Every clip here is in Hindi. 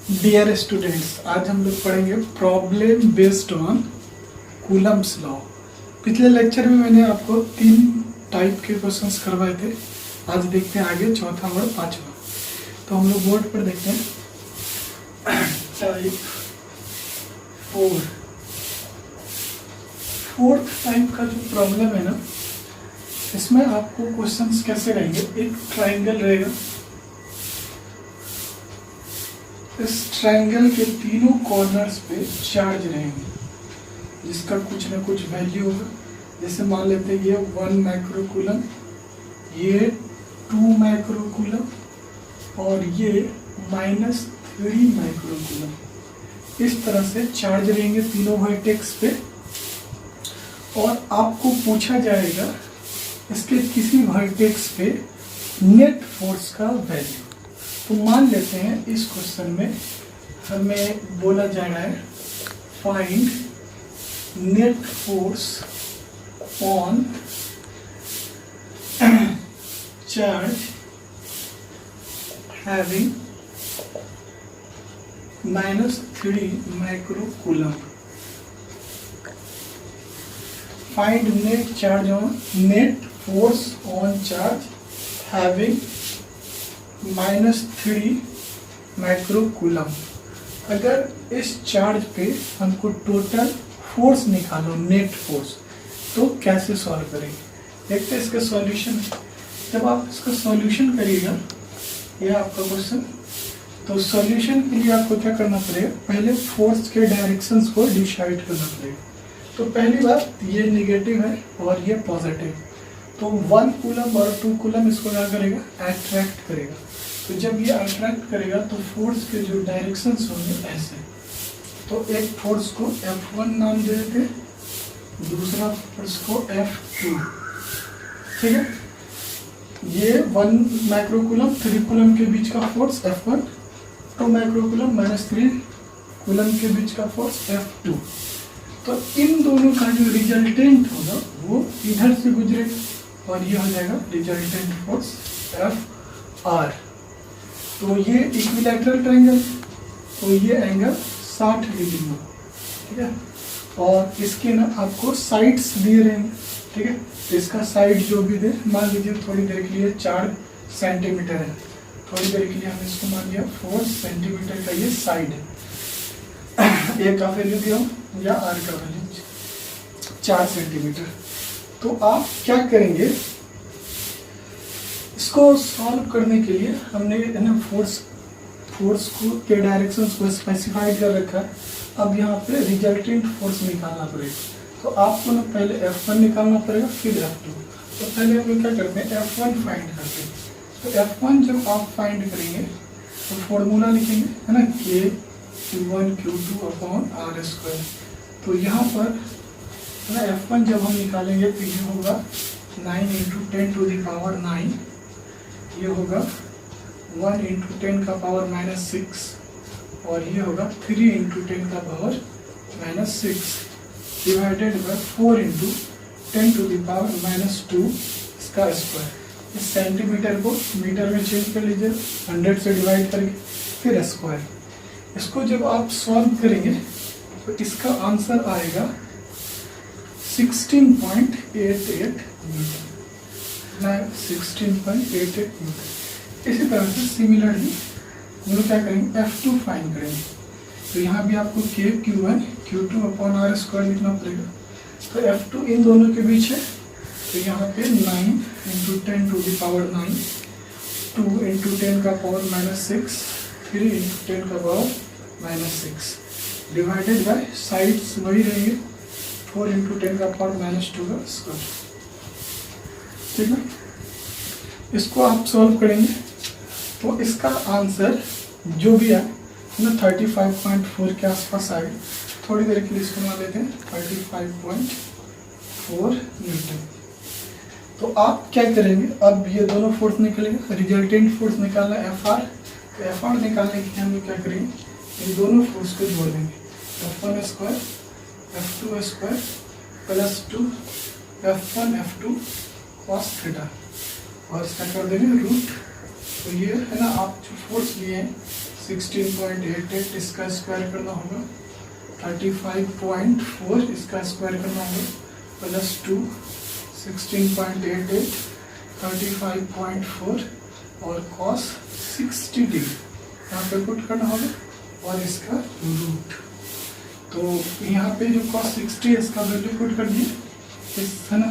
डियर स्टूडेंट्स, आज हम लोग पढ़ेंगे problem based on Coulomb's law. पिछले लेक्चर में मैंने आपको 3 टाइप के क्वेश्चंस करवाए थे। आज देखते हैं आगे चौथा और पांचवा। तो हम लोग बोर्ड पर देखते हैं टाइप 4। फोर्थ टाइप का जो प्रॉब्लम है ना, इसमें आपको क्वेश्चंस कैसे रहेंगे। एक ट्राइंगल रहेगा, इस ट्रायंगल के तीनों कॉर्नर्स पे चार्ज रहेंगे जिसका कुछ ना कुछ वैल्यू होगा। जैसे मान लेते हैं ये 1 माइक्रोकूलम, ये 2 माइक्रोकूलम और ये -3 माइक्रोकूलम। इस तरह से चार्ज रहेंगे तीनों वर्टेक्स पे और आपको पूछा जाएगा इसके किसी वर्टेक्स पे नेट फोर्स का वैल्यू। तो मान लेते हैं इस क्वेश्चन में हमें बोला जा रहा है find net force on charge having -3 microcoulomb. Find net charge on net force on charge having -3 microcoulomb. अगर इस चार्ज पे हमको टोटल फोर्स निकालो, नेट फोर्स, तो कैसे सॉल्व करेंगे। देखते हैं इसका सॉल्यूशन। जब आप इसका सॉल्यूशन करिएगा, यह आपका क्वेश्चन, तो सॉल्यूशन के लिए आपको क्या करना पड़ेगा, पहले फोर्स के डायरेक्शंस को डिसाइड करना पड़ेगा। तो पहली बात, ये नेगेटिव है और ये पॉजिटिव। तो 1 कूलम और 2 कूलम इसको क्या करेगा, अट्रैक्ट करेगा। तो जब ये अट्रैक्ट करेगा तो फोर्स के जो डायरेक्शंस होंगे ऐसे। तो एक फोर्स को F1 नाम दे देते, दूसरा फोर्स को F2। ठीक है, ये 1 माइक्रोकूलम 3 कूलम के बीच का फोर्स F1, 2 माइक्रोकूलम -3 कूलम के बीच का फोर्स F2। तो इन दोनों का जो रिजल्टेंट होगा वो इधर से गुजरेगा और ये हो जाएगा रिजल्टेंट फोर्स FR। तो ये इक्विलैटरल ट्रायंगल, तो ये एंगल 60 डिग्री में, ठीक है। और इसके ना आपको साइड्स दिए रहेंगे, ठीक है। तो इसका साइड जो भी दे, मान लीजिए थोड़ी देर के लिए 4 सेंटीमीटर है, थोड़ी देर के लिए हम इसको मान लिया 4 सेंटीमीटर का ये साइड है। ए का वैल्यू दिया या आर का वैल्यू 4 सेंटीमीटर। तो आप क्या करेंगे, इसको सॉल्व करने के लिए हमने ना फोर्स को के डायरेक्शंस को स्पेसिफाइड कर रखा है। अब यहाँ पे रिजल्टेंट फोर्स निकालना पड़ेगा। तो आपको ना पहले F1 निकालना पड़ेगा, फिर F2। तो पहले हम क्या करते हैं, F1 फाइंड करते हैं। तो F1 जब आप फाइंड करेंगे तो फॉर्मूला लिखेंगे, है ना, K Q1Q2/R²। तो यहाँ पर है ना F1 जब हम निकालेंगे तो ये होगा 9 × 10⁻⁹, ये होगा 1 × 10⁻⁻6 और ये होगा 3 × 10⁻⁻6 डिवाइडेड बाय 4 × 10⁻⁻2 इसका स्क्वायर। इस सेंटीमीटर को मीटर में चेंज कर लीजिए, 100 से डिवाइड करके, फिर स्क्वायर। इसको जब आप सॉल्व करेंगे तो इसका आंसर आएगा 16.88 मीटर। 16.88 मीटर। इसी तरह से सिमिलरली हम लोग क्या करेंगे, F2 फाइंड करेंगे। तो यहाँ भी आपको K Q1Q2/R² लिखना पड़ेगा। तो F2 इन दोनों के बीच है, तो यहाँ पे 9 × 10⁻⁹, 2 × 10⁻⁻6, 3 × 10⁻�6 डिवाइडेड बाय साइड्स वही रहेंगे, 4 × 10⁻⁻2 का स्क्वायर। ठीक है, इसको आप सॉल्व करेंगे तो इसका आंसर जो भी है ना 35.4 के आसपास आएगा। थोड़ी देर के लिए इसको मान लेते हैं 35.4 न्यूटन। तो आप क्या करेंगे, अब ये दोनों फोर्स निकलेंगे, रिजल्टेंट फोर्स निकालना है FR। तो FR निकालने के लिए हम लोग क्या करेंगे, इन दोनों फोर्स को जोड़ देंगे, F1² F2² +2 F1 F2 cos theta और इसका कर देंगे रूट। तो ये है ना, आप जो फोर्स लिए हैं 16.88 इसका स्क्वायर करना होगा, 35.4 इसका स्क्वायर करना होगा, प्लस 2 16.88 35.4 और cos 60 डिग्री यहाँ पे पुट करना होगा और इसका रूट। तो यहाँ पे जो cos 60 है इसका वैल्यू पुट कर दिए, इस है ना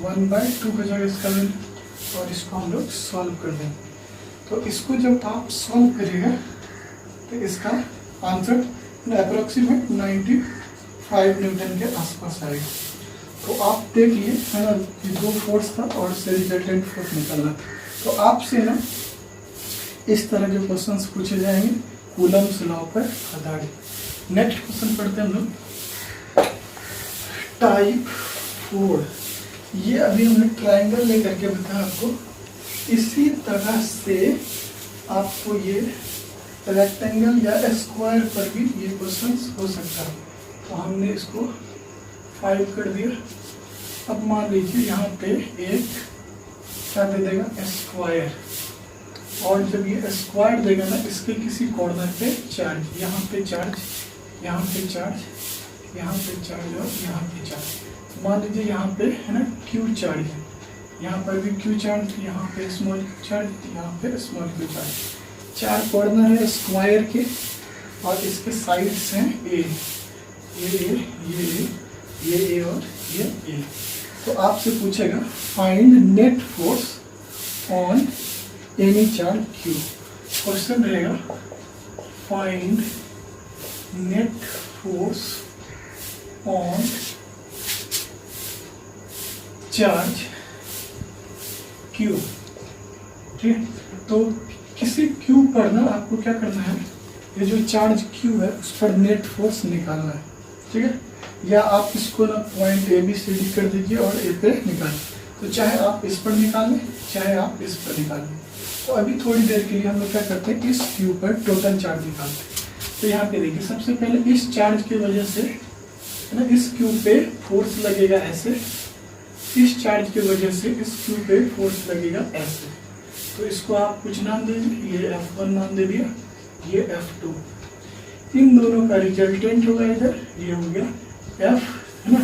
1/2 हो जाएगा इसका वैल्यू, और इसको हम लोग सॉल्व कर देंगे। तो इसको जब आप सॉल्व करिएगा तो इसका आंसर अप्रोक्सीमेट 95 न्यूटन के आसपास आएगा। तो आप देखिए है ना, दो फोर्स था और से रिजल्टेंट फोर्स निकलना था। तो आपसे ना इस तरह के क्वेश्चंस पूछे जाएंगे कूलम्स लॉ पर आधारित। नेक्स्ट क्वेश्चन पढ़ते हैं हम लोग, टाइप 4। ये अभी हमने ट्रायंगल लेकर के बताया आपको, इसी तरह से आपको ये रेक्टेंगल या स्क्वायर पर भी ये क्वेश्चंस हो सकता है। तो हमने इसको 5 कर दिया। अब मान लीजिए यहाँ पे एक क्या दे देगा स्क्वायर, और जब ये स्क्वायर देगा ना इसके किसी कॉर्नर पे चार्ज, यहाँ पे चार्ज, यहाँ पे चार्ज, यहाँ पे चार्ज और यहाँ पे चार्ज। मान लीजिए यहाँ पे है ना क्यू चार्ज है, यहाँ पर भी क्यू चार्ज, यहाँ पे स्मॉल चार्ज, यहाँ पे स्मॉल क्यू चार्ज। 4 कॉर्नर है स्क्वायर के और इसके साइड्स हैं ए, ये और ये ए। तो आपसे पूछेगा find net force on any charge Q. Question रहेगा find net force on charge Q. ठीक, तो किसी क्यू पर ना आपको क्या करना है, ये जो चार्ज क्यू है उस पर नेट फोर्स निकालना है। ठीक है, या आप इसको ना point A B C D कर दीजिए और ए पे निकालें। तो चाहे आप इस पर निकालें चाहे आप इस पर निकालें। तो अभी थोड़ी देर के लिए हम लोग क्या करते हैं, इस क्यू पर टोटल चार्ज निकालते हैं। तो यहाँ पे देखिए सबसे पहले इस चार्ज की वजह से है ना इस क्यू पे फोर्स लगेगा ऐसे, इस चार्ज की वजह से इस क्यू पे फोर्स लगेगा ऐसे। तो इसको आप कुछ नाम दे दीजिए, ये F1 नाम दे दिया, ये F2। इन दोनों का रिजल्टेंट होगा इधर, ये हो गया F, है ना।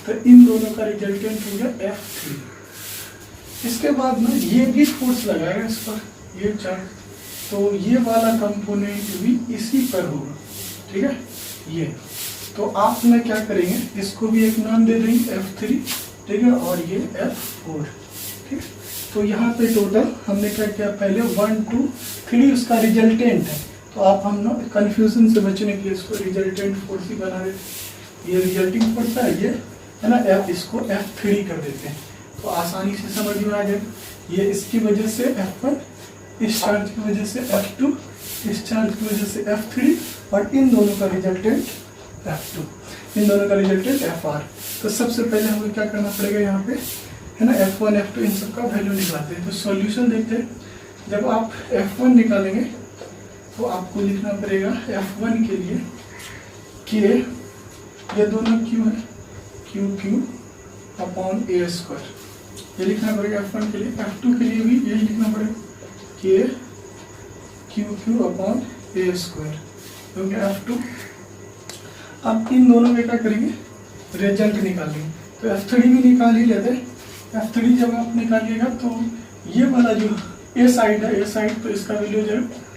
तो इन दोनों का रिजल्टेंट हो गया F3। इसके बाद ना ये भी फोर्स लगाएगा इस पर, ये चार्ज, तो ये वाला कंपोनेंट भी इसी पर होगा। ठीक है, ये तो आप ना क्या करेंगे, इसको भी एक नाम दे देंगे F3, ठीक है, और ये F4। ठीक, तो यहाँ पे टोटल हमने क्या किया, पहले 1 2 3 उसका रिजल्टेंट है। तो आप हम ना कंफ्यूजन से बचने के लिए इसको रिजल्टेंट फोर्स ही बना देते, ये रिजल्टिंग फोर्स है ये, है ना, इसको F3 कर देते हैं। तो आसानी से समझ में आ जाए, ये इसकी वजह से F1, इस चार्ज की वजह से F2, इस चार्ज की वजह से F3, और इन दोनों का रिजल्टेंट F2, इन दोनों का रिजल्टेंट FR। तो सबसे पहले हमें क्या करना पड़ेगा यहाँ पे, है ना, F1 F2 इन सब का वैल्यू निकालते हैं। तो सॉल्यूशन देखते हैं। जब आप F1 निकालेंगे तो आपको लिखना पड़ेगा F1 के लिए कि ये दोनों Q है, Q अपॉन A स्क्वायर, ये लिखना पड़ेगा F1 के लिए। F2 के लिए भी यही लिखना पड़ेगा कि Q अपॉन A स्क्वायर, क्योंकि F2। अब इन दोनों में क्या करेंगे, रिजल्ट निकालेंगे। तो F3 भी निकाल ही लेते हैं। F3 जब आप निकालिएगा तो ये वाला जो ए साइड है, ए साइड, तो इसका वैल्यू जो है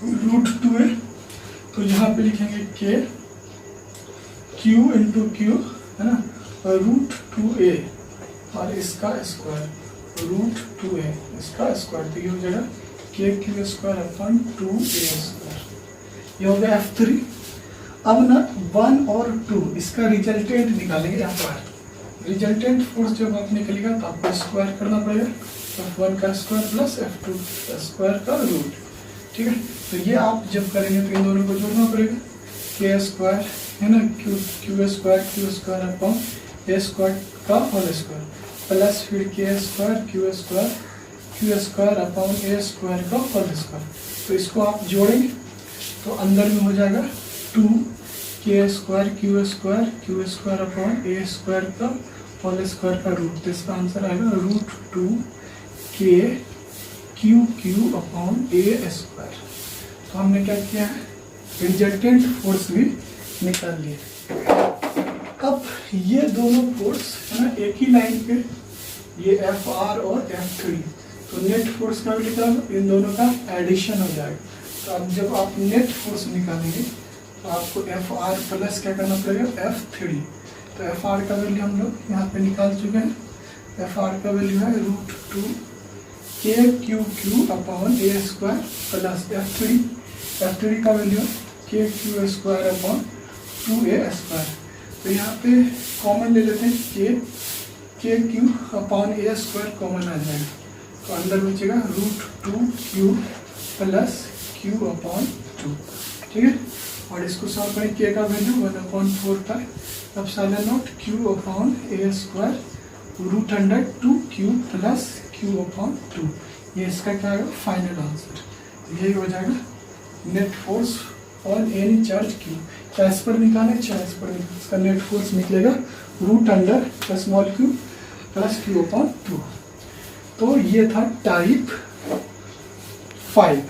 √2 है। तो यहाँ पे लिखेंगे के Q इंटू क्यू, है ना, √2a, और इसका स्क्वायर √2a, इसका स्क्वायर। तो ये हो जाएगा KQ square upon 2a square, ये हो गया F3। अब ना 1 और 2 इसका रिजल्टेंट निकालेंगे। FR रिजल्टेंट फोर्स जब आप निकलेगा तो आपको स्क्वायर करना पड़ेगा, F1 का स्क्वायर प्लस F2 स्क्वायर का रूट। ठीक है, तो ये आप जब करेंगे तो इन दोनों को जोड़ना पड़ेगा, के स्क्वायर, है ना, क्यू स्क्वायर अपॉन ए स्क्वायर का होल स्क्वायर, प्लस फिर के स्क्वायर क्यू स्क्वायर अपॉन ए स्क्वायर का होल स्क्वायर। तो इसको आप जोड़ेंगे तो अंदर में हो जाएगा 2 के स्क्वायर क्यू स्क्वायर अपॉन ए स्क्वायर का होल स्क्वायर का रूट। तो इसका आंसर आएगा √2 के क्यू अपॉन ए स्क्वायर। तो हमने क्या किया है, रिजल्टेंट फोर्स भी निकाल लिया। अब ये दोनों फोर्स है ना एक ही लाइन पे, ये Fr और F3, तो नेट फोर्स का भी निकालो, इन दोनों का एडिशन हो जाएगा। तो अब जब आप नेट फोर्स निकालेंगे तो आपको Fr प्लस क्या करना पड़ेगा, F3। तो Fr का वैल्यू हम लोग यहाँ पे निकाल चुके हैं। Fr का वैल्यू है √2 KQQ upon A² plus F3 का वैल्यू है KQ² अपॉन 2A²। तो यहाँ पे कॉमन ले लेते हैं, KQ अपॉन A² कॉमन आ जाएगा, तो अंदर बचेगा √2Q प्लस Q अपॉन 2, ठीक है। और इसको सॉल्व करें, K का वैल्यू 1/4 था, अब silent Q upon A² √2Q plus Q upon 2, ये इसका क्या आएगा फाइनल आंसर। यही हो जाएगा net force on any charge Q। Charge पर निकालें, चार्ज पर इसका नेट फोर्स निकलेगा √(q) प्लस Q अपॉन 2। तो ये था टाइप 5।